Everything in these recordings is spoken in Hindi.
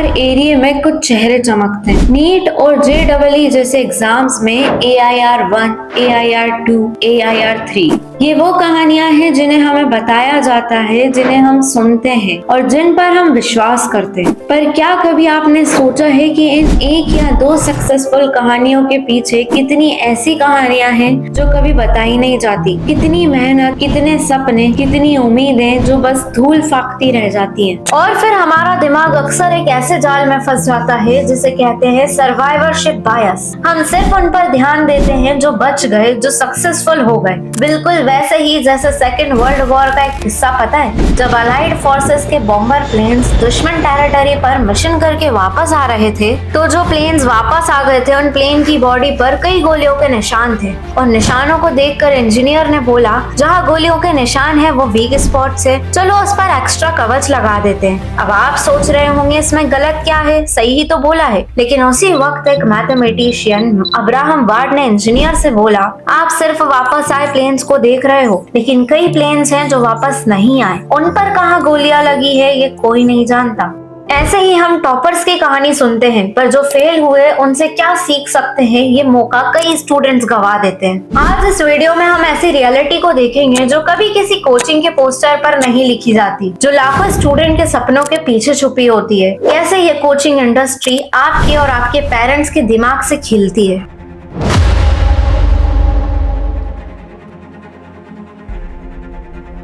हर एरिया में कुछ चेहरे चमकते हैं। नीट और JEE जैसे एग्जाम्स में AIR1, AIR2, AIR3 ये वो कहानियां हैं जिन्हें हमें बताया जाता है, जिन्हें हम सुनते हैं और जिन पर हम विश्वास करते हैं। पर क्या कभी आपने सोचा है कि इन एक या दो सक्सेसफुल कहानियों के पीछे कितनी ऐसी कहानियां हैं जो कभी बताई नहीं जाती? कितनी मेहनत, कितने सपने, कितनी उम्मीदें जो बस धूल फाकती रह जाती हैं। और फिर हमारा दिमाग अक्सर एक ऐसे जाल में फंस जाता है जिसे कहते हैं सर्वाइवरशिप बायस। हम सिर्फ उन पर ध्यान देते हैं जो बच गए, जो सक्सेसफुल हो गए। बिल्कुल वैसे ही जैसे सेकेंड वर्ल्ड वॉर का एक किस्सा पता है, जब अलाइड फोर्सेस के बॉम्बर प्लेन्स दुश्मन टेरिटरी पर मिशन करके वापस आ रहे थे, तो जो प्लेन्स वापस आ गए थे उन प्लेन की बॉडी पर कई गोलियों के निशान थे और निशानों को देखकर इंजीनियर ने बोला जहाँ गोलियों के निशान है वो वीक स्पॉट्स है, चलो उस पर एक्स्ट्रा कवच लगा देते हैं। अब आप सोच रहे होंगे इसमें गलत क्या है, सही ही तो बोला है। लेकिन उसी वक्त एक मैथमेटिशियन अब्राहम वार्ड ने इंजीनियर से बोला आप सिर्फ वापस आए प्लेन्स को देख रहे हो, लेकिन कई प्लेन्स हैं जो वापस नहीं आए, उन पर कहाँ गोलियां लगी है ये कोई नहीं जानता। ऐसे ही हम टॉपर्स की कहानी सुनते हैं, पर जो फेल हुए उनसे क्या सीख सकते हैं ये मौका कई स्टूडेंट्स गवा देते हैं। आज इस वीडियो में हम ऐसी रियलिटी को देखेंगे जो कभी किसी कोचिंग के पोस्टर पर नहीं लिखी जाती, जो लाखों स्टूडेंट के सपनों के पीछे छुपी होती है। कैसे ये कोचिंग इंडस्ट्री आपके और आपके पेरेंट्स के दिमाग से खिलती है।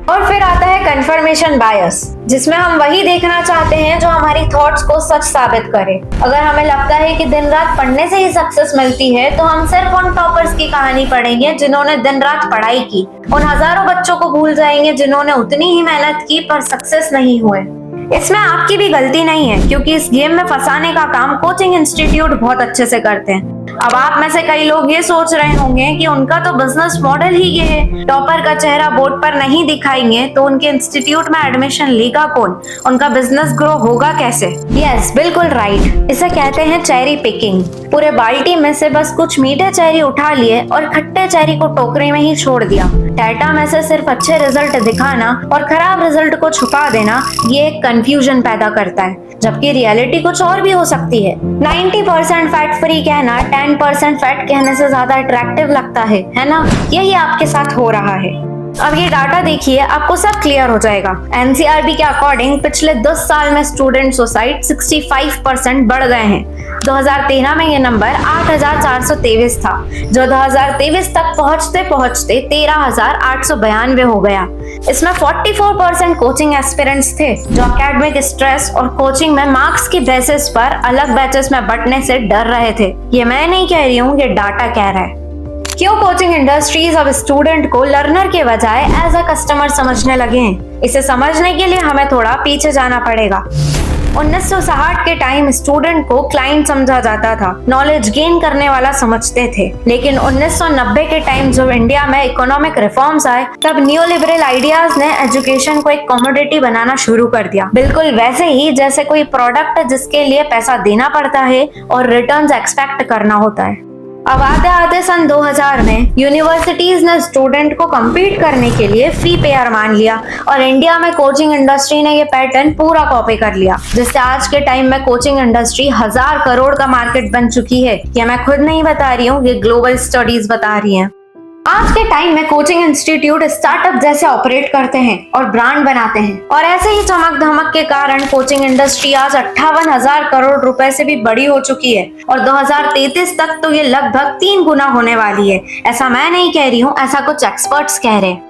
और फिर आता है कंफर्मेशन बायस, जिसमें हम वही देखना चाहते हैं जो हमारी थॉट्स को सच साबित करे। अगर हमें लगता है कि दिन रात पढ़ने से ही सक्सेस मिलती है, तो हम सिर्फ उन टॉपर्स की कहानी पढ़ेंगे जिन्होंने दिन रात पढ़ाई की, उन हजारों बच्चों को भूल जाएंगे जिन्होंने उतनी ही मेहनत की पर सक्सेस नहीं हुए। इसमें आपकी भी गलती नहीं है, क्योंकि इस गेम में फंसाने का काम कोचिंग इंस्टीट्यूट बहुत अच्छे से करते हैं। अब आप में से कई लोग ये सोच रहे होंगे कि उनका तो बिजनेस मॉडल ही ये है, टॉपर का चेहरा बोर्ड पर नहीं दिखाएंगे तो उनके इंस्टीट्यूट में एडमिशन लेगा कौन, उनका बिजनेस ग्रो होगा कैसे? यस, बिल्कुल राइट, इसे कहते हैं चेरी पिकिंग। पूरे बाल्टी में से बस कुछ मीठे चेरी उठा लिए और खट्टे चेरी को टोकरी में ही छोड़ दिया। डाटा में से सिर्फ अच्छे रिजल्ट दिखाना और खराब रिजल्ट को छुपा देना ये एक कंफ्यूजन पैदा करता है, जबकि रियलिटी कुछ और भी हो सकती है। 90% फैट फ्री कहना 10% फैट कहने से ज्यादा अट्रैक्टिव लगता है ना? यही आपके साथ हो रहा है। अब ये डाटा देखिए, आपको सब क्लियर हो जाएगा। NCRB के अकॉर्डिंग पिछले 10 साल में स्टूडेंट सुसाइड 65% बढ़ गए हैं। 2013 में ये नंबर 8,423 था, जो 2023 तक पहुंचते पहुंचते 13,892 हो गया। इसमें 44% कोचिंग एस्पिरेंट्स थे, जो एकेडमिक स्ट्रेस और कोचिंग में मार्क्स की बेसिस पर अलग बैचेस में बंटने से डर रहे थे। ये मैं नहीं कह रही हूँ, ये डाटा कह रहा है। क्यों कोचिंग इंडस्ट्रीज अब स्टूडेंट को लर्नर के बजाय एज अ कस्टमर समझने लगे हैं? इसे समझने के लिए हमें थोड़ा पीछे जाना पड़ेगा। 1960 के टाइम स्टूडेंट को क्लाइंट समझा जाता था, नॉलेज गेन करने वाला समझते थे। लेकिन 1990 के टाइम जब इंडिया में इकोनॉमिक रिफॉर्म्स आए, तब न्यू लिबरल आइडियाज ने एजुकेशन को एक कमोडिटी बनाना शुरू कर दिया। बिल्कुल वैसे ही जैसे कोई प्रोडक्ट जिसके लिए पैसा देना पड़ता है और रिटर्न्स एक्सपेक्ट करना होता है। अब आते आते सन 2000 में यूनिवर्सिटीज ने स्टूडेंट को compete करने के लिए फी पेयर मान लिया और इंडिया में कोचिंग इंडस्ट्री ने ये पैटर्न पूरा कॉपी कर लिया, जिससे आज के टाइम में कोचिंग इंडस्ट्री 1000 करोड़ का मार्केट बन चुकी है। ये मैं खुद नहीं बता रही हूँ, ये ग्लोबल स्टडीज बता रही हैं। आज के टाइम में कोचिंग इंस्टीट्यूट स्टार्टअप जैसे ऑपरेट करते हैं और ब्रांड बनाते हैं, और ऐसे ही चमक धमक के कारण कोचिंग इंडस्ट्री आज 58,000 करोड़ रुपए से भी बड़ी हो चुकी है और 2033 तक तो ये लगभग 3 गुना होने वाली है। ऐसा मैं नहीं कह रही हूँ, ऐसा कुछ एक्सपर्ट्स कह रहे हैं।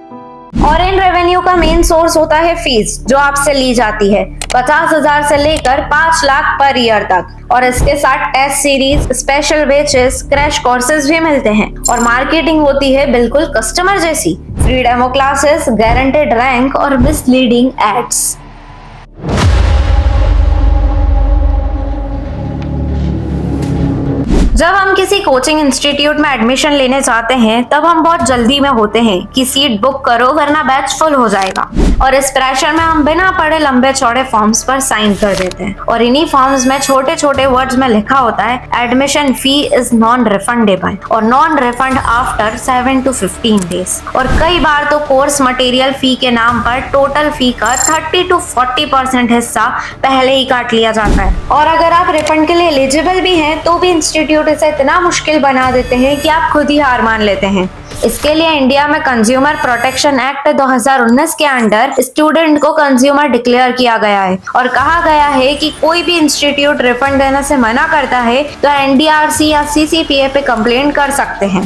और इन रेवेन्यू का मेन सोर्स होता है फीस, जो आपसे ली जाती है 50,000 से लेकर 5 लाख पर ईयर तक, और इसके साथ test series, special batches, crash courses भी मिलते हैं। और मार्केटिंग होती है बिल्कुल कस्टमर जैसी, free demo classes, guaranteed rank और मिसलीडिंग एड्स। जब हम किसी कोचिंग इंस्टीट्यूट में एडमिशन लेने जाते हैं तब हम बहुत जल्दी में होते हैं कि सीट बुक करो वरना बैच फुल हो जाएगा, और इस प्रेशर में हम बिना पढ़े लंबे चौड़े फॉर्म्स पर साइन कर देते हैं। और इन्हीं फॉर्म्स में छोटे छोटे वर्ड्स में लिखा होता है admission fee is non refundable और non refund after 7 to 15 days. और कई बार तो कोर्स मटेरियल फी के नाम पर टोटल फी का 30 to 40% हिस्सा पहले ही काट लिया जाता है। और अगर आप रिफंड के लिए एलिजिबल भी हैं तो भी इंस्टीट्यूट इसे इतना मुश्किल बना देते हैं कि आप खुद ही हार मान लेते हैं। इसके लिए इंडिया में कंज्यूमर प्रोटेक्शन एक्ट 2019 के अंडर स्टूडेंट को कंज्यूमर डिक्लेयर किया गया है और कहा गया है कि कोई भी इंस्टीट्यूट रिफंड देने से मना करता है तो NDRC या CCPA पे कंप्लेंट कर सकते हैं।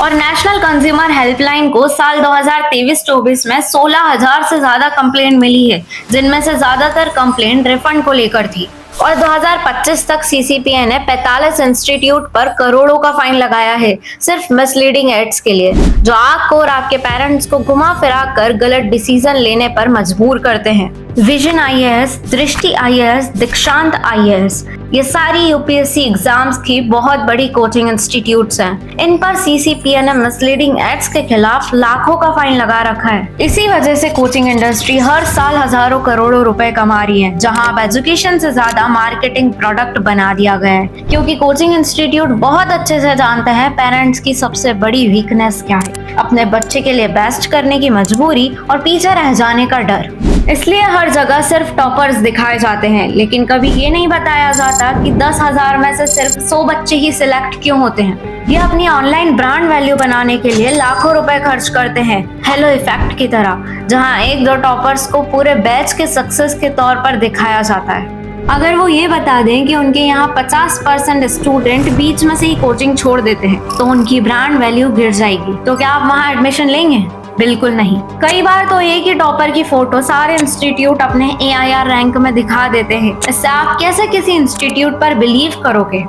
और नेशनल कंज्यूमर हेल्पलाइन को साल 2023-24 में 16,000 से ज्यादा कंप्लेंट मिली है, जिनमें से ज्यादातर कंप्लेंट रिफंड को लेकर थी। और 2025 तक CCPA ने 45 इंस्टीट्यूट पर करोड़ों का फाइन लगाया है सिर्फ मिसलीडिंग एड्स के लिए, जो आपको और आपके पेरेंट्स को घुमा फिरा कर गलत डिसीजन लेने पर मजबूर करते हैं। विजन IAS, दृष्टि IAS, दीक्षांत IAS, ये सारी UPSC एग्जाम्स की बहुत बड़ी कोचिंग इंस्टीट्यूट्स हैं। इन पर CCPA ने मिसलीडिंग एड्स के खिलाफ लाखों का फाइन लगा रखा है। इसी वजह से कोचिंग इंडस्ट्री हर साल हजारों करोड़ों रुपए कमा रही है, जहां अब एजुकेशन से ज्यादा मार्केटिंग प्रोडक्ट बना दिया गया है, क्योंकि कोचिंग इंस्टीट्यूट बहुत अच्छे से जानते हैं पेरेंट्स की सबसे बड़ी वीकनेस क्या है, अपने बच्चे के लिए बेस्ट करने की मजबूरी और पीछे रह जाने का डर। इसलिए हर जगह सिर्फ टॉपर्स दिखाए जाते हैं, लेकिन कभी ये नहीं बताया जाता कि 10,000 में से सिर्फ 100 बच्चे ही सिलेक्ट क्यों होते हैं। ये अपनी ऑनलाइन ब्रांड वैल्यू बनाने के लिए लाखों रुपए खर्च करते हैं, हेलो इफेक्ट की तरह, जहां 1-2 टॉपर्स को पूरे बैच के सक्सेस के तौर पर दिखाया जाता है। अगर वो ये बता दें कि उनके यहाँ 50% स्टूडेंट बीच में से ही कोचिंग छोड़ देते हैं तो उनकी ब्रांड वैल्यू गिर जाएगी, तो क्या आप वहाँ एडमिशन लेंगे? बिल्कुल नहीं। कई बार तो एक ही टॉपर की फोटो सारे इंस्टीट्यूट अपने AIR रैंक में दिखा देते हैं। इससे आप कैसे किसी इंस्टीट्यूट पर बिलीव करोगे?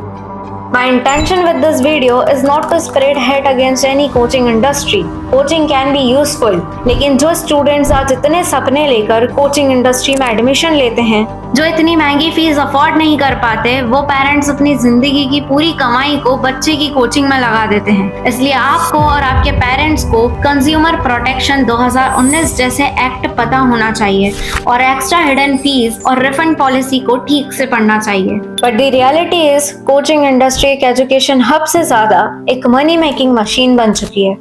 My intention with this video is not to spread hate against any coaching industry. Coaching can be useful, लेकिन जो स्टूडेंट्स आज इतने सपने लेकर कोचिंग इंडस्ट्री में एडमिशन लेते हैं, जो इतनी महंगी फीस अफोर्ड नहीं कर पाते, वो पेरेंट्स अपनी जिंदगी की पूरी कमाई को बच्चे की कोचिंग में लगा देते हैं। इसलिए आपको और आपके पेरेंट्स को कंज्यूमर प्रोटेक्शन 2019 जैसे एक्ट पता होना चाहिए और एक्स्ट्रा हिडन फीस और रिफंड पॉलिसी को ठीक से पढ़ना चाहिए। But the reality is coaching industry एक एजुकेशन हब से ज्यादा एक मनी मेकिंग मशीन बन चुकी है।